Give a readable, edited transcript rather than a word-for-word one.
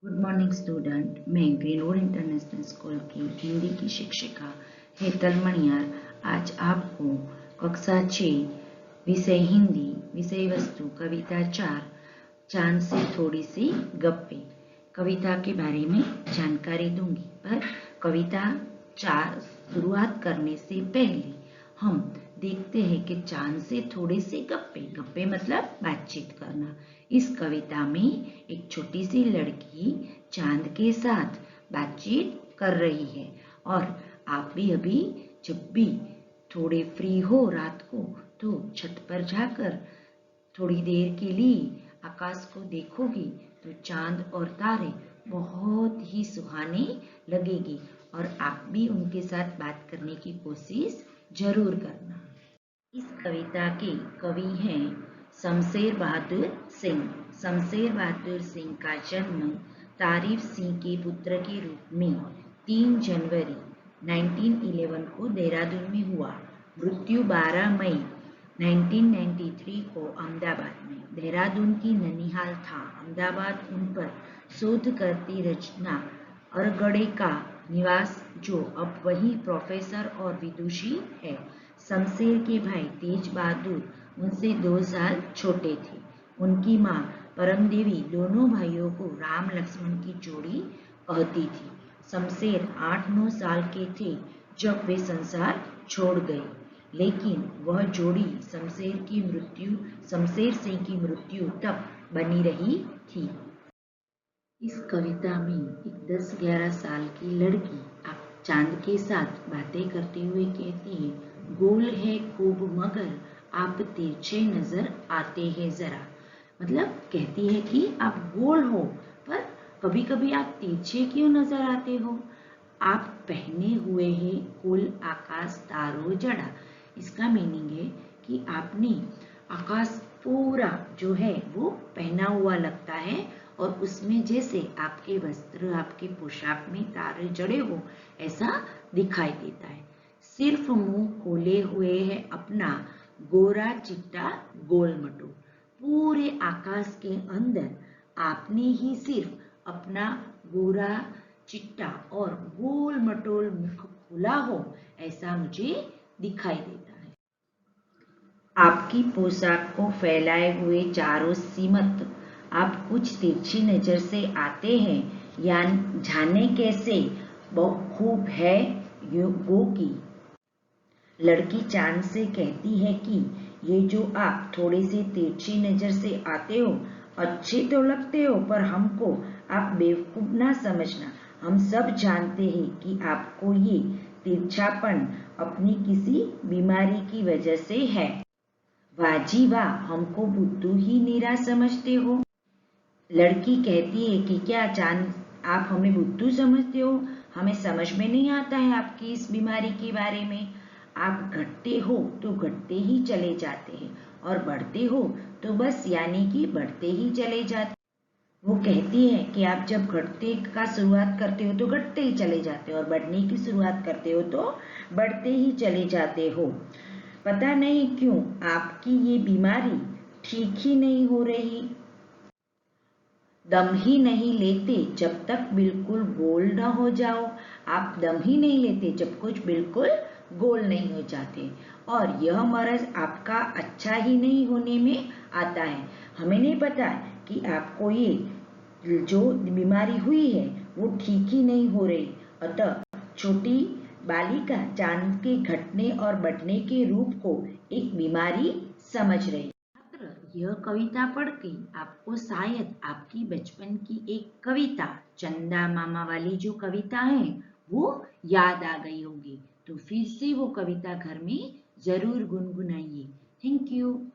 Good morning student. मैं greenwood international school की हिंदी की शिक्षिका हेतल मणियार आज आपको कक्षा 6 विषय हिंदी विषय वस्तु कविता 4 चांद से थोड़ी सी गप्पे कविता के बारे में जानकारी दूंगी। पर कविता 4 शुरुआत करने से पहले हम देखते हैं कि चांद से थोड़े से गप्पे गप्पे मतलब बातचीत करना। इस कविता में एक छोटी सी लड़की चांद के साथ बातचीत कर रही है और आप भी अभी जब भी थोड़े फ्री हो रात को तो छत पर जाकर थोड़ी देर के लिए आकाश को देखोगी तो चांद और तारे बहुत ही सुहाने लगेगी और आप भी उनके साथ बात करने की कोशिश जरूर करना। इस कविता के कवि हैं शमशेर बहादुर सिंह। शमशेर बहादुर सिंह का जन्म तारीफ सिंह के पुत्र के रूप में 3 जनवरी 1911 को देहरादून में हुआ। मृत्यु 12 मई 1993 को अहमदाबाद में। देहरादून की ननिहाल था अहमदाबाद उन पर शोध करती रचना अरगड़े का निवास जो अब वही प्रोफेसर और विदुषी है। शमशेर के भाई तेज बहादुर उनसे 2 साल छोटे थे। उनकी माँ परमदेवी दोनों भाइयों को राम लक्ष्मण की जोड़ी कहती थी। शमशेर 8-9 साल के थे जब वे संसार छोड़ गए, लेकिन वह जोड़ी शमशेर सिंह की मृत्यु तक बनी रही थी। इस कविता में एक 10-11 साल की लड़की चांद के साथ बातें करते हुए कहती है, गोल है खूब मगर आप तिरछे नजर आते हैं जरा। मतलब कहती है कि आप गोल हो पर कभी कभी आप तिरछे क्यों नजर आते हो। आप पहने हुए हैं कुल आकाश तारो जड़ा। इसका मीनिंग है कि आपने आकाश पूरा जो है वो पहना हुआ लगता है और उसमें जैसे आपके वस्त्र आपके पोशाक में तारे जड़े हो ऐसा दिखाई देता है। सिर्फ मुंह खोले हुए है अपना गोरा चिट्टा गोल मटोल। पूरे आकाश के अंदर आपने ही सिर्फ अपना गोरा चिट्टा और गोल मटोल मुख खुला हो ऐसा मुझे दिखाई देता है। आपकी पोशाक को फैलाए हुए चारों सीमत आप कुछ तिरछी नजर से आते हैं या जाने कैसे खूब है गो की। लड़की चांद से कहती है कि ये जो आप थोड़े से तिरछी नजर से आते हो अच्छे तो लगते हो पर हमको आप बेवकूफ ना समझना। हम सब जानते हैं कि आपको ये तिरछापन अपनी किसी बीमारी की वजह से है। वाह जी वाह, हमको बुद्धू ही नीरा समझते हो। लड़की कहती है कि क्या चांद आप हमें बुद्धू समझते हो। हमें समझ में नहीं आता है आपकी इस बीमारी के बारे में। आप घटते हो तो घटते ही चले जाते हैं और बढ़ते हो तो बस यानी कि बढ़ते ही चले जाते। वो कहती है कि आप जब घटते का शुरुआत करते हो तो घटते ही चले जाते हो और बढ़ने की शुरुआत करते हो तो बढ़ते ही चले जाते हो। पता नहीं क्यों आपकी ये बीमारी ठीक ही नहीं हो रही। दम ही नहीं लेते जब तक बिल्कुल गोल न हो जाओ। आप दम ही नहीं लेते जब कुछ बिल्कुल गोल नहीं हो जाते। और यह मर्ज आपका अच्छा ही नहीं होने में आता है। हमें नहीं पता कि आपको ये जो बीमारी हुई है वो ठीक ही नहीं हो रही। अतः छोटी बालिका चांद के घटने और बढ़ने के रूप को एक बीमारी समझ रही। यह कविता पढ़ के आपको शायद आपकी बचपन की एक कविता चंदा मामा वाली जो कविता है वो याद आ गई होगी। तो फिर से वो कविता घर में जरूर गुनगुनाइए। Thank you.